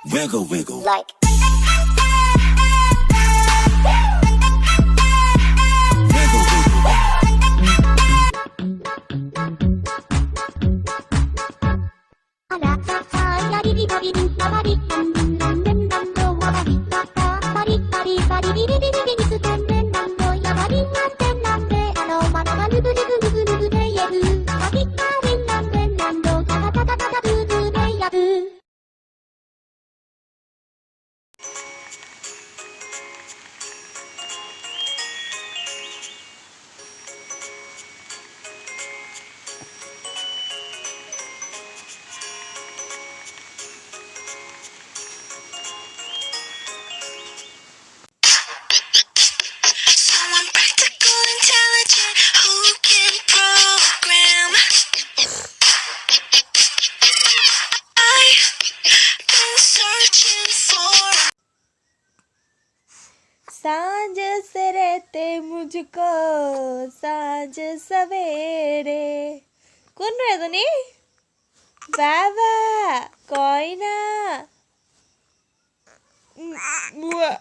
Wiggle, wiggle. Like. Wiggle, wiggle. Someone practical, intelligent, who can program. I've been searching for. सांझ से रहते मुझको सांझ सवेरे कौन रहे तो नहीं बाबा कोई ना बुआ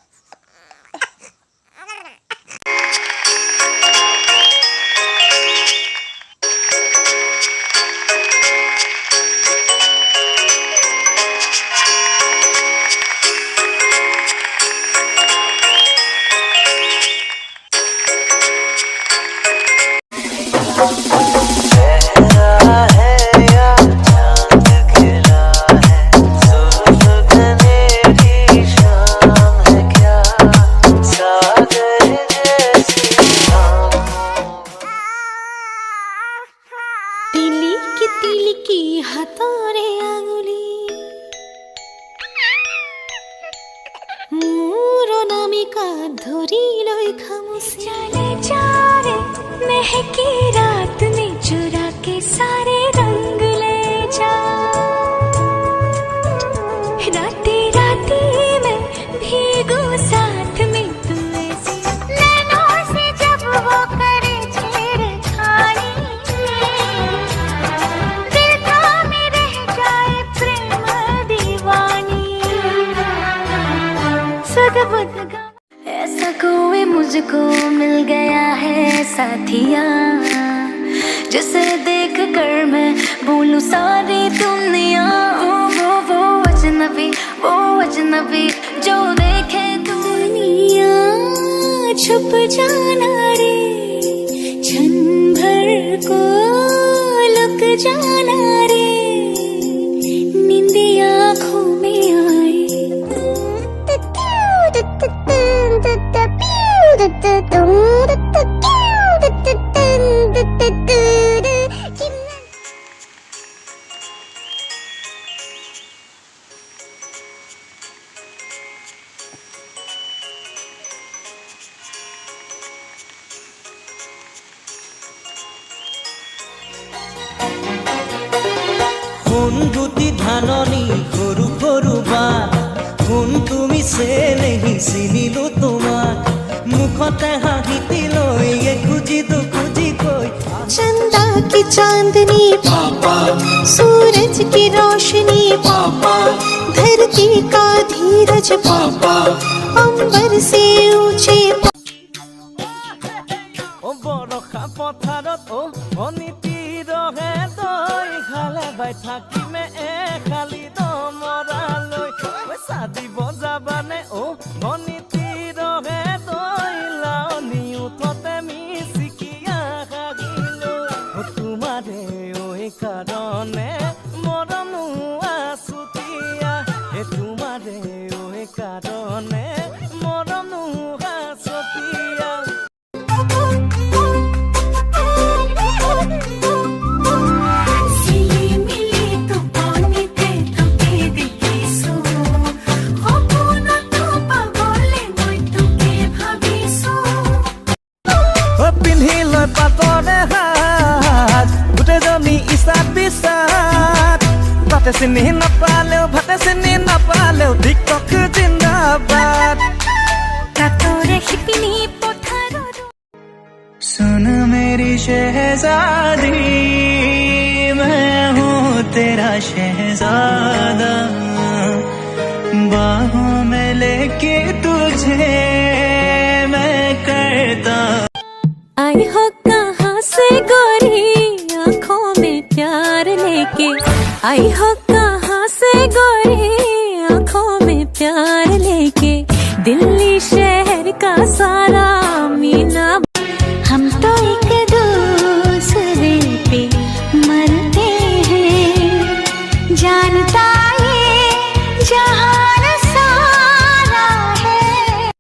तिली की हाथोरे आंगुली मोरो नामिका धरी लई खामुसी चले जा रे महकी रात में चुरा के सारे रंग ले जा राते राते में भीगू साथ में तू ऐसी नैनों से जब वो करे छेड़खानी दिल थामे रह जाए प्रेम दीवानी सुध बुध गा ऐसा कोई मुझको मिल गया है साथिया जिसे देख कर मैं भूलूं सारी दुनिया वो अजनबी जो देखे दुनिया छुप जाना रे क्षण भर को लुक जाना रे नींदी आँखों में आए দুটি ধাননি সৰু সৰু বাট কোন তুমি সে নেহি চিনিলো তোমাক মুখতে হাঁহিতি লৈ খুজি দুখুজি কৈ चंदा की चांदनी पापा सूरज की रोशनी पापा धरती का धीरज पापा अंबर से ऊंचे ओ बरखा पথাৰত ओ অনিতি ৰহে দৈ খালে বাই থাকিমে খালি দমৰালৈ পইচা দিব যাবানে ओ অনিতি ৰহে দৈ লাৱনি উঠতে মিচিকিয়া খাগিলো তোমাৰে ঐ কাৰণে মৰমো আছুতীয়া তোমাৰে ঐ কাৰণে মৰমো আছুতীয়া চিনি নাপালেও ভাতে চিনি নাপালেও টিকটক জিন্দাবাদ सुन मेरी शहजादी मैं हूँ तेरा शहजादा आई हो कहाँ से गोरी आंखों में प्यार लेके दिल्ली शहर का सारा मीना हम तो एक दूसरे पे मरते हैं जानता ये जहान सारा है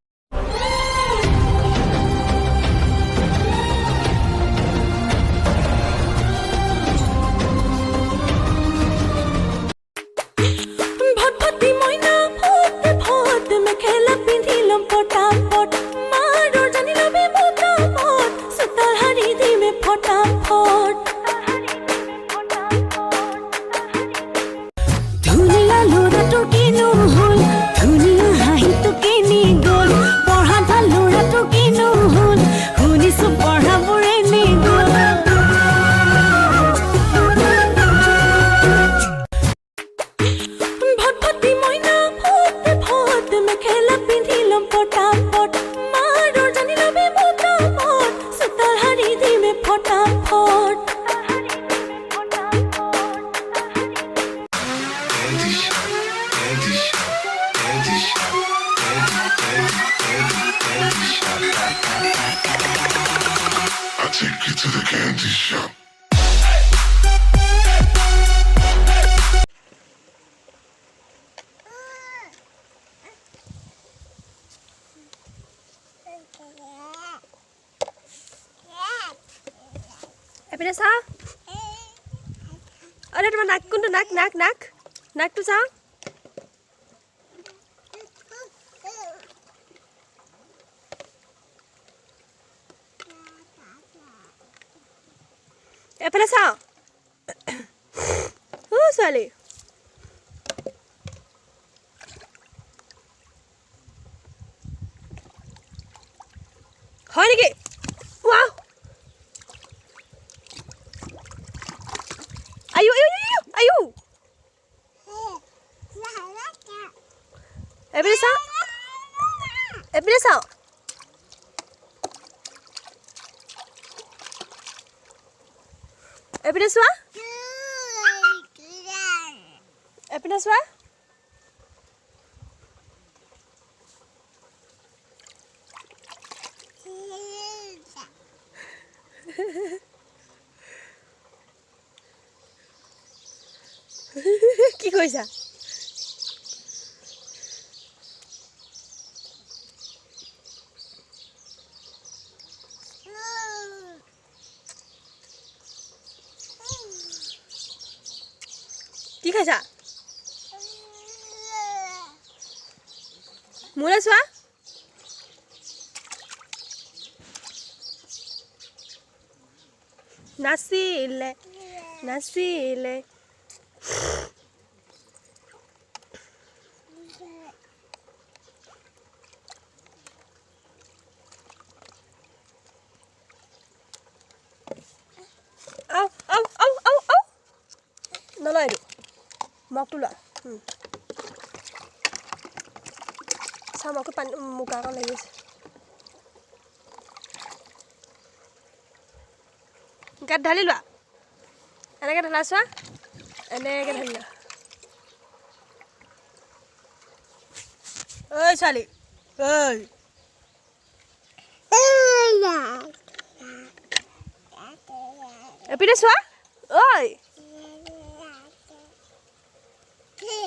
भटभटी मैना भूत भूत में खेला पिंधिलम पटापट मारो जानी लबे मोटापट सुतार हरी दी में फटाफट धुनिया लोरा तो किनु होल धुनिया हाही तो किनी गोल पढ़ा था लोरा तो किनु होल हुनी सो पढ़ा बुरे नी गोल भटभटी मैना भूत भूत में खेला पिंधिलम पटापट मारो जानी लबे मोटापट सुतार हरी दी में फटाफट I take you to the candy shop. এপিনে চা আরে তোমাৰ নাক কোনটো নাক নাক নাক নাকটো চা এপিনে চা ও ছোৱালী হয় নেকি wow Ayo, ayo, ayo, ayo. Ebilisa. Ebilisa. Ebilisa. Ebilisa. কি কইছা কি খাইছা মোৰে চোৱা নাচিলে নাচিলে Au, au, au, au, au. Nó lại được. Mọc tu lại. Sao mà cái pan muka con này Gạt ঢালি লোৱা এনেকৈ ঢালা চোৱা এনেকৈ ঢালি লোৱা ঐ ছোৱালী ঐ এপিনে চোৱা ঐ